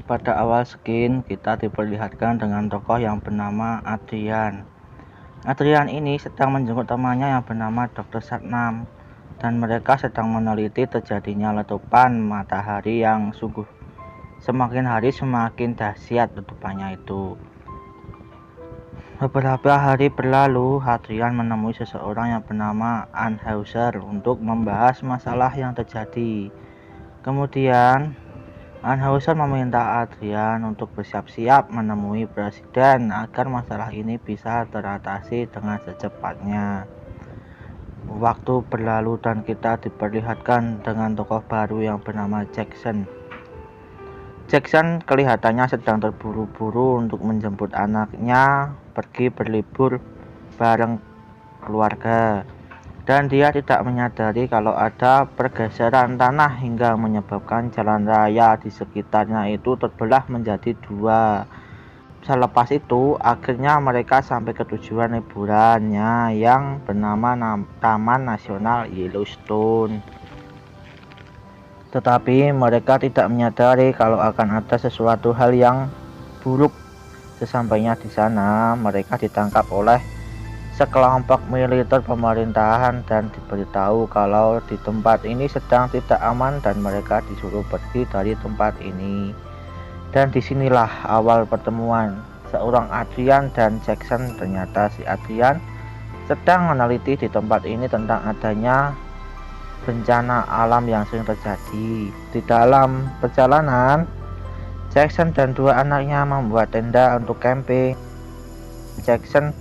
Pada awal skin, kita diperlihatkan dengan tokoh yang bernama Adrian. Adrian ini sedang menjenguk temannya yang bernama Dr. Satnam, dan mereka sedang meneliti terjadinya letupan matahari yang sungguh semakin hari semakin dahsyat letupannya itu. Beberapa hari berlalu, Adrian menemui seseorang yang bernama Anheuser untuk membahas masalah yang terjadi. Kemudian, Anheuser meminta Adrian untuk bersiap-siap menemui presiden agar masalah ini bisa teratasi dengan secepatnya. Waktu berlalu dan kita diperlihatkan dengan tokoh baru yang bernama Jackson. Jackson kelihatannya sedang terburu-buru untuk menjemput anaknya pergi berlibur bareng keluarga, dan dia tidak menyadari kalau ada pergeseran tanah hingga menyebabkan jalan raya di sekitarnya itu terbelah menjadi dua. Selepas itu, akhirnya mereka sampai ke tujuan liburannya yang bernama Taman Nasional Yellowstone. Tetapi mereka tidak menyadari kalau akan ada sesuatu hal yang buruk. Sesampainya di sana, mereka ditangkap oleh sekelompok militer pemerintahan dan diberitahu kalau di tempat ini sedang tidak aman dan mereka disuruh pergi dari tempat ini. Dan disinilah awal pertemuan seorang Adrian dan Jackson. Ternyata si Adrian sedang meneliti di tempat ini tentang adanya bencana alam yang sering terjadi. Di dalam perjalanan, Jackson dan dua anaknya membuat tenda untuk camping. Jackson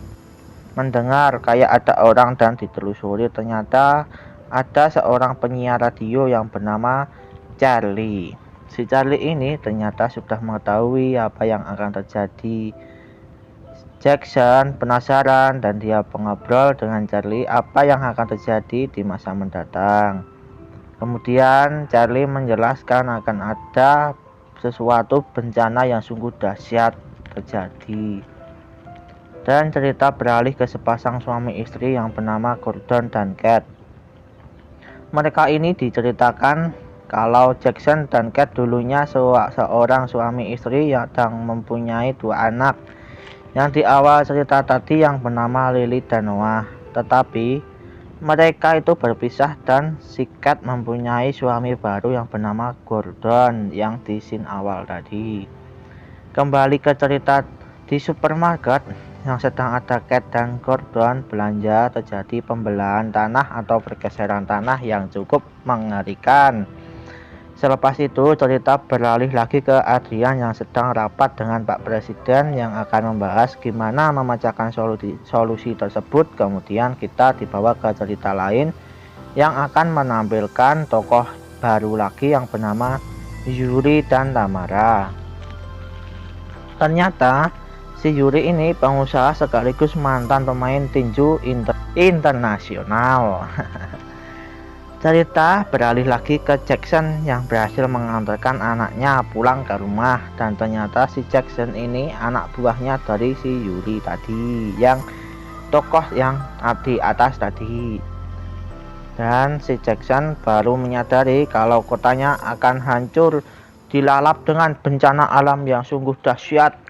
mendengar kayak ada orang dan ditelusuri, ternyata ada seorang penyiar radio yang bernama Charlie. Si Charlie ini ternyata sudah mengetahui apa yang akan terjadi. Jackson penasaran dan dia mengobrol dengan Charlie apa yang akan terjadi di masa mendatang. Kemudian Charlie menjelaskan akan ada sesuatu bencana yang sungguh dahsyat terjadi. Dan cerita beralih ke sepasang suami istri yang bernama Gordon dan Kate. Mereka ini diceritakan kalau Jackson dan Kate dulunya seorang suami istri yang mempunyai dua anak yang di awal cerita tadi yang bernama Lily dan Noah. Tetapi mereka itu berpisah dan si Kate mempunyai suami baru yang bernama Gordon yang di scene awal tadi. Kembali ke cerita di supermarket yang sedang ada Kate dan Gordon belanja, terjadi pembelahan tanah atau pergeseran tanah yang cukup mengerikan. Selepas itu cerita beralih lagi ke Adrian yang sedang rapat dengan Pak Presiden yang akan membahas gimana memecahkan solusi tersebut. Kemudian kita dibawa ke cerita lain yang akan menampilkan tokoh baru lagi yang bernama Yuri dan Tamara. Ternyata si Yuri ini pengusaha sekaligus mantan pemain tinju internasional. Cerita beralih lagi ke Jackson yang berhasil mengantarkan anaknya pulang ke rumah, dan ternyata si Jackson ini anak buahnya dari si Yuri tadi, yang tokoh yang di atas tadi. Dan si Jackson baru menyadari kalau kotanya akan hancur dilalap dengan bencana alam yang sungguh dahsyat.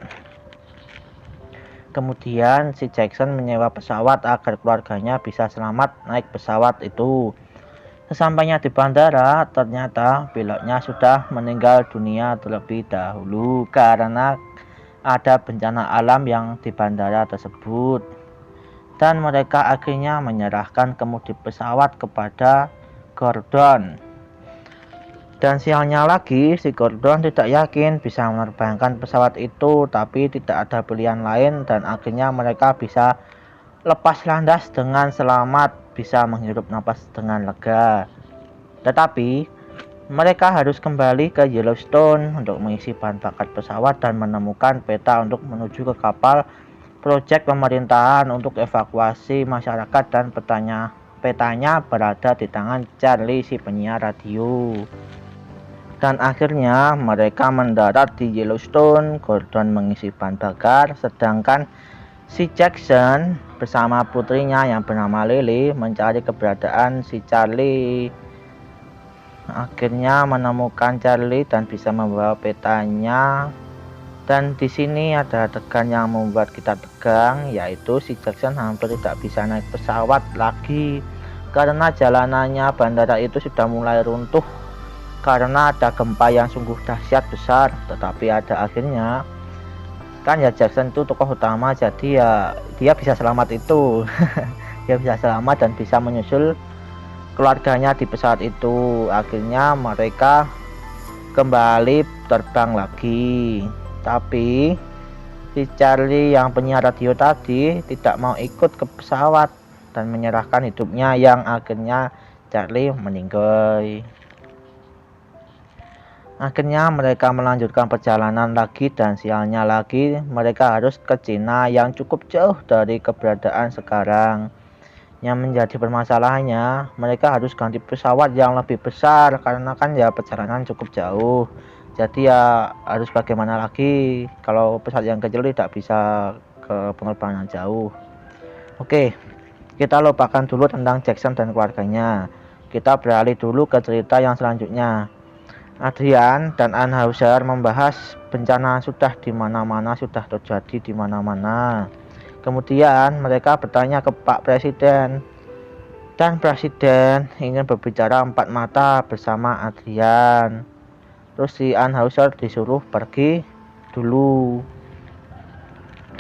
Kemudian si Jackson menyewa pesawat agar keluarganya bisa selamat naik pesawat itu. Sesampainya di bandara, ternyata pilotnya sudah meninggal dunia terlebih dahulu karena ada bencana alam yang di bandara tersebut. Dan mereka akhirnya menyerahkan kemudi pesawat kepada Gordon. Dan sialnya lagi, si Gordon tidak yakin bisa menerbangkan pesawat itu, tapi tidak ada pilihan lain dan akhirnya mereka bisa lepas landas dengan selamat, bisa menghirup napas dengan lega. Tetapi mereka harus kembali ke Yellowstone untuk mengisi bahan bakar pesawat dan menemukan peta untuk menuju ke kapal proyek pemerintahan untuk evakuasi masyarakat, dan petanya berada di tangan Charlie si penyiar radio. Dan akhirnya mereka mendarat di Yellowstone. Gordon mengisi bahan bakar, sedangkan si Jackson bersama putrinya yang bernama Lily mencari keberadaan si Charlie. akhirnya menemukan Charlie dan bisa membawa petanya. Dan di sini ada adegan yang membuat kita tegang, yaitu si Jackson hampir tidak bisa naik pesawat lagi karena jalanannya bandara itu sudah mulai runtuh karena ada gempa yang sungguh dahsyat besar. Tetapi ada akhirnya, kan ya Jackson itu tokoh utama, jadi ya dia bisa selamat itu. Dia bisa selamat dan bisa menyusul keluarganya di pesawat itu. Akhirnya mereka kembali terbang lagi, tapi si Charlie yang penyiar radio tadi tidak mau ikut ke pesawat dan menyerahkan hidupnya, yang akhirnya Charlie meninggal. Akhirnya mereka melanjutkan perjalanan lagi, dan sialnya lagi mereka harus ke Cina yang cukup jauh dari keberadaan sekarang. Yang menjadi permasalahannya, mereka harus ganti pesawat yang lebih besar karena kan ya perjalanan cukup jauh. Jadi ya harus bagaimana lagi kalau pesawat yang kecil tidak bisa ke penerbangan jauh. Oke, kita lupakan dulu tentang Jackson dan keluarganya. Kita beralih dulu ke cerita yang selanjutnya. Adrian dan Anheuser membahas bencana sudah di mana-mana, sudah terjadi di mana-mana. Kemudian mereka bertanya ke Pak Presiden, dan Presiden ingin berbicara empat mata bersama Adrian. Terus si Anheuser disuruh pergi dulu.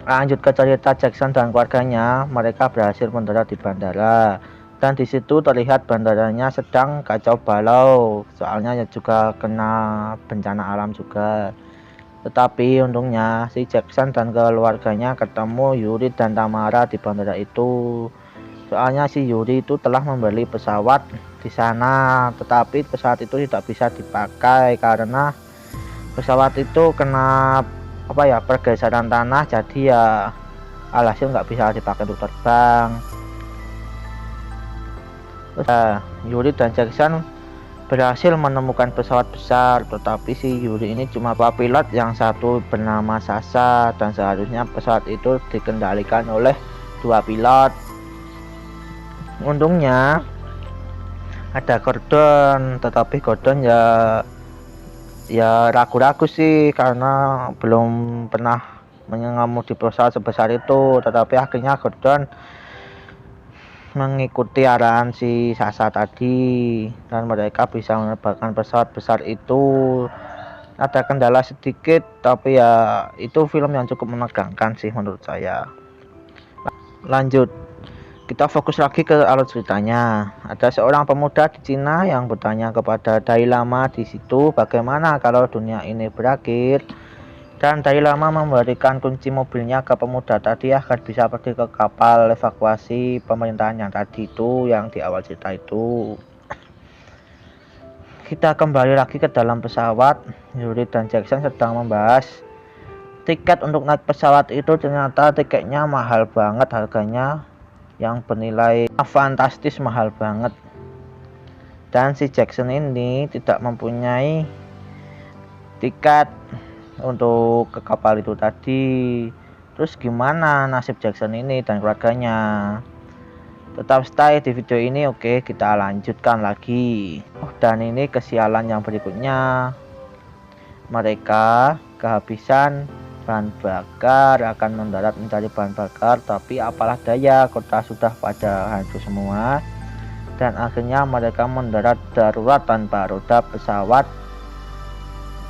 Lanjut ke cerita Jackson dan keluarganya, mereka berhasil mendarat di bandara. Dan di situ terlihat bandaranya sedang kacau balau, soalnya juga kena bencana alam juga. Tetapi untungnya si Jackson dan keluarganya ketemu Yuri dan Tamara di bandara itu. Soalnya si Yuri itu telah membeli pesawat di sana, tetapi pesawat itu tidak bisa dipakai karena pesawat itu kena pergeseran tanah, jadi ya alhasil nggak bisa dipakai untuk terbang. Yuri dan Jackson berhasil menemukan pesawat besar, tetapi si Yuri ini cuma bawa pilot, yang satu bernama Sasha, dan seharusnya pesawat itu dikendalikan oleh dua pilot. Untungnya ada Gordon, tetapi Gordon ya ragu-ragu sih karena belum pernah mengemudi pesawat sebesar itu. Tetapi akhirnya Gordon mengikuti arahan si Sasha tadi dan mereka bisa menerbangkan pesawat besar itu. Ada kendala sedikit, tapi ya itu film yang cukup menegangkan sih menurut saya. Lanjut, kita fokus lagi ke alur ceritanya. Ada seorang pemuda di Cina yang bertanya kepada Dalai Lama di situ bagaimana kalau dunia ini berakhir. Dan Dalai Lama memberikan kunci mobilnya ke pemuda tadi agar bisa pergi ke kapal evakuasi pemerintahan yang tadi itu, yang di awal cerita itu. Kita kembali lagi ke dalam pesawat. Yuri dan Jackson sedang membahas tiket untuk naik pesawat itu. Ternyata tiketnya mahal banget, harganya yang bernilai fantastis mahal banget. Dan si Jackson ini tidak mempunyai tiket untuk ke kapal itu tadi. Terus gimana nasib Jackson ini dan keluarganya? Tetap stay di video ini. Oke, kita lanjutkan lagi. Dan ini kesialan yang berikutnya. Mereka kehabisan bahan bakar, akan mendarat mencari bahan bakar, tapi apalah daya, kota sudah pada hancur semua. Dan akhirnya mereka mendarat darurat tanpa roda pesawat,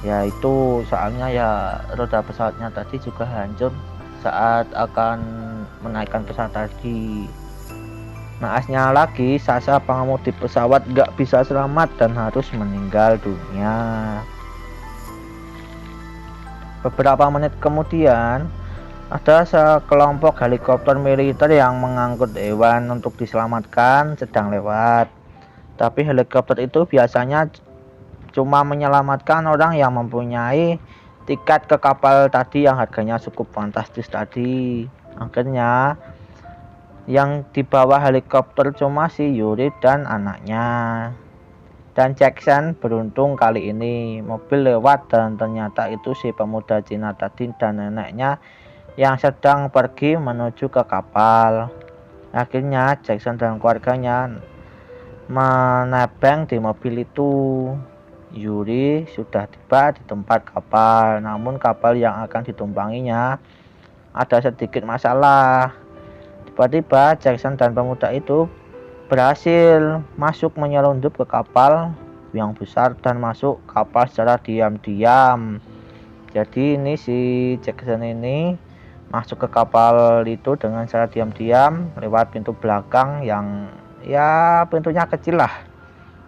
yaitu soalnya ya roda pesawatnya tadi juga hancur saat akan menaikkan pesawat tadi. Naasnya lagi, Sasha pengemudi pesawat gak bisa selamat dan harus meninggal dunia. Beberapa menit kemudian, ada sekelompok helikopter militer yang mengangkut hewan untuk diselamatkan sedang lewat. Tapi helikopter itu biasanya cuma menyelamatkan orang yang mempunyai tiket ke kapal tadi yang harganya cukup fantastis tadi. Akhirnya yang dibawa helikopter cuma si Yuri dan anaknya. Dan Jackson beruntung kali ini mobil lewat dan ternyata itu si pemuda Cina tadi dan neneknya yang sedang pergi menuju ke kapal. Akhirnya Jackson dan keluarganya menebeng di mobil itu. Yuri sudah tiba di tempat kapal, namun kapal yang akan ditumpanginya ada sedikit masalah. Tiba-tiba Jackson dan pemuda itu berhasil masuk menyelundup ke kapal yang besar dan masuk kapal secara diam-diam. Jadi ini si Jackson ini masuk ke kapal itu dengan cara diam-diam lewat pintu belakang yang ya pintunya kecil lah,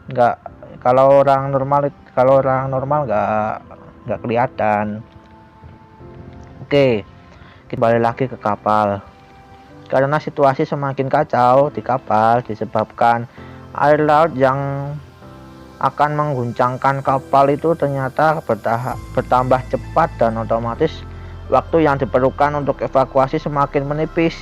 nggak kalau orang normal nggak kelihatan. Oke, kembali lagi ke kapal. Karena situasi semakin kacau di kapal disebabkan air laut yang akan mengguncangkan kapal itu ternyata bertambah cepat, dan otomatis waktu yang diperlukan untuk evakuasi semakin menipis.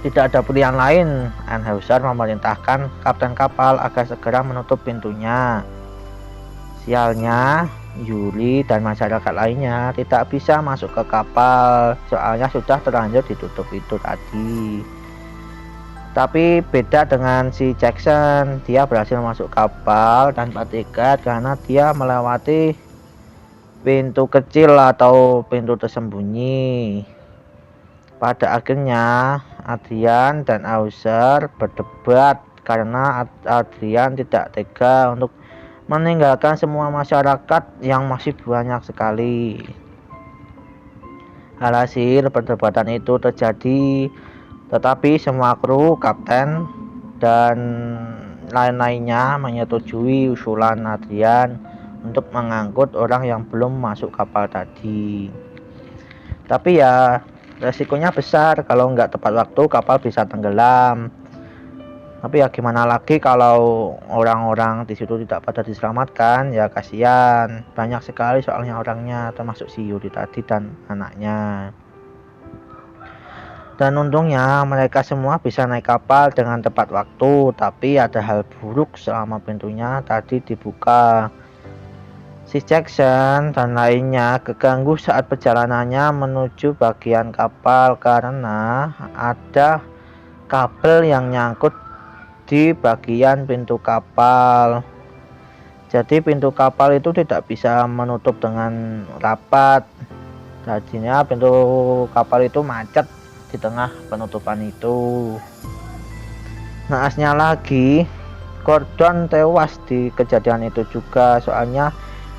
Tidak ada pilihan lain, Anheuser memerintahkan kapten kapal agar segera menutup pintunya. Sialnya, Yuri dan masyarakat lainnya tidak bisa masuk ke kapal, soalnya sudah terlanjur ditutup itu tadi. Tapi beda dengan si Jackson, dia berhasil masuk kapal tanpa tiket karena dia melewati pintu kecil atau pintu tersembunyi. Pada akhirnya Adrian dan Anheuser berdebat karena Adrian tidak tega untuk meninggalkan semua masyarakat yang masih banyak sekali. Alhasil perdebatan itu terjadi, tetapi semua kru, kapten, dan lain-lainnya menyetujui usulan Adrian untuk mengangkut orang yang belum masuk kapal tadi. Tapi ya resikonya besar, kalau nggak tepat waktu kapal bisa tenggelam. Tapi ya gimana lagi kalau orang-orang di situ tidak pada diselamatkan, ya kasihan. Banyak sekali soalnya orangnya, termasuk si Yuri tadi dan anaknya. Dan untungnya mereka semua bisa naik kapal dengan tepat waktu, tapi ada hal buruk selama pintunya tadi dibuka. Si Jackson dan lainnya keganggu saat perjalanannya menuju bagian kapal karena ada kabel yang nyangkut di bagian pintu kapal. Jadi pintu kapal itu tidak bisa menutup dengan rapat. Jadinya pintu kapal itu macet di tengah penutupan itu. Naasnya lagi, Gordon tewas di kejadian itu juga, soalnya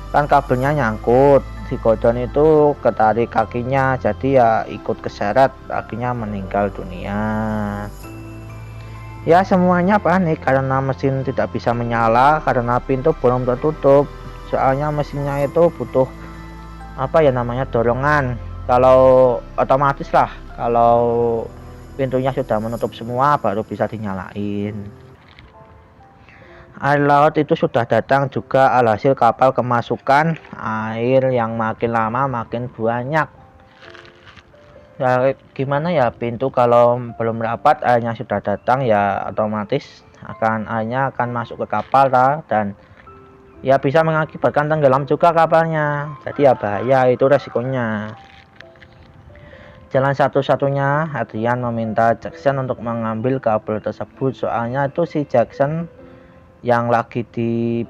kan kabelnya nyangkut. Si Gordon itu ketarik kakinya, jadi ya ikut keseret, akhirnya meninggal dunia. Ya semuanya panik karena mesin tidak bisa menyala karena pintu belum tertutup, soalnya mesinnya itu butuh dorongan. Kalau otomatis lah, kalau pintunya sudah menutup semua baru bisa dinyalain. Air laut itu sudah datang juga, alhasil kapal kemasukan air yang makin lama makin banyak. Ya gimana ya, pintu kalau belum rapat airnya sudah datang ya otomatis airnya akan masuk ke kapal dan ya bisa mengakibatkan tenggelam juga kapalnya. Jadi ya bahaya, itu resikonya. Jalan satu-satunya Adrian meminta Jackson untuk mengambil kabel tersebut, soalnya itu si Jackson yang lagi di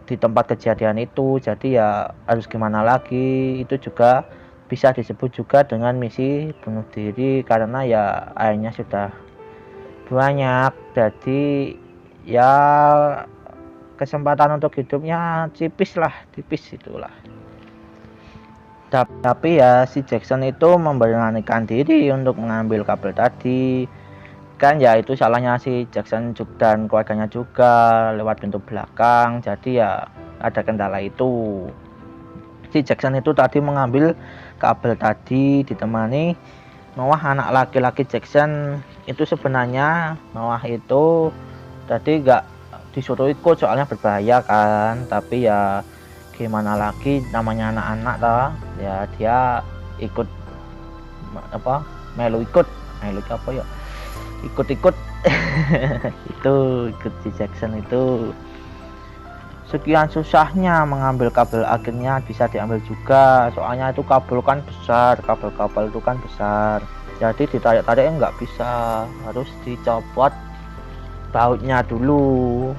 tempat kejadian itu. Jadi ya harus gimana lagi, itu juga bisa disebut juga dengan misi bunuh diri karena ya airnya sudah banyak, jadi ya kesempatan untuk hidupnya tipis itulah. Tapi ya si Jackson itu memberanikan diri untuk mengambil kabel tadi. Kan ya itu salahnya si Jackson dan keluarganya juga, lewat pintu belakang, jadi ya ada kendala itu. Si Jackson itu tadi mengambil kabel tadi ditemani Noah, anak laki-laki Jackson. Itu sebenarnya Noah itu tadi gak disuruh ikut soalnya berbahaya kan, tapi ya gimana lagi, namanya anak-anak lah ya, dia ikut ikut itu ikut si Jackson itu. Sekian susahnya mengambil kabel, akhirnya bisa diambil juga, soalnya itu kabel kan besar, kabel itu kan besar, jadi ditarik-tarik nggak bisa, harus dicopot bautnya dulu,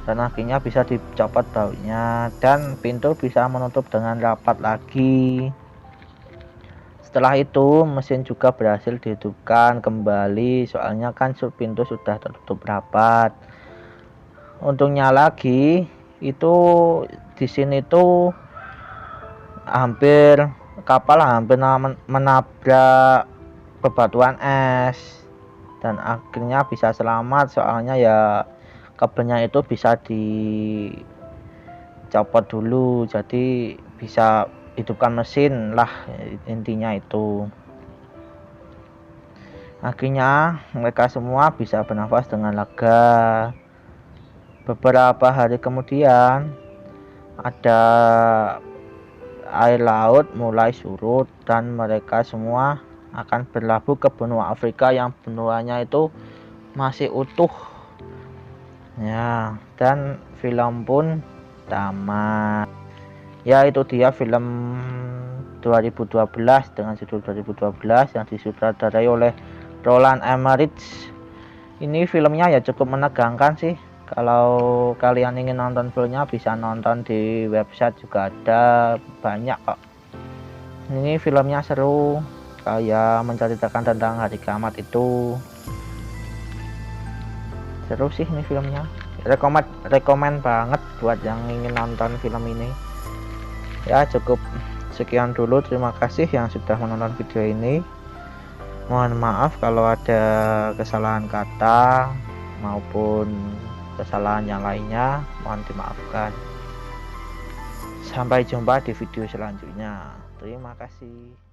dan akhirnya bisa dicopot bautnya dan pintu bisa menutup dengan rapat lagi. Setelah itu mesin juga berhasil dihidupkan kembali, soalnya kan pintu sudah tertutup rapat. Untungnya lagi itu di sini tuh kapal hampir menabrak bebatuan es, dan akhirnya bisa selamat, soalnya ya kabelnya itu bisa dicopot dulu, jadi bisa hidupkan mesin lah, intinya itu. Akhirnya mereka semua bisa bernafas dengan lega. Beberapa hari kemudian ada air laut mulai surut dan mereka semua akan berlabuh ke benua Afrika yang benuanya itu masih utuh ya, dan film pun tamat. Ya, itu dia film 2012 dengan judul 2012 yang disutradarai oleh Roland Emmerich. Ini filmnya ya cukup menegangkan sih. Kalau kalian ingin nonton filmnya bisa nonton di website, juga ada banyak kok. Ini filmnya seru, kayak menceritakan tentang hari kiamat itu. Seru sih ini filmnya. Rekomen banget buat yang ingin nonton film ini. Ya, cukup sekian dulu. Terima kasih yang sudah menonton video ini. Mohon maaf kalau ada kesalahan kata maupun kesalahan yang lainnya, mohon dimaafkan. Sampai jumpa di video selanjutnya. Terima kasih.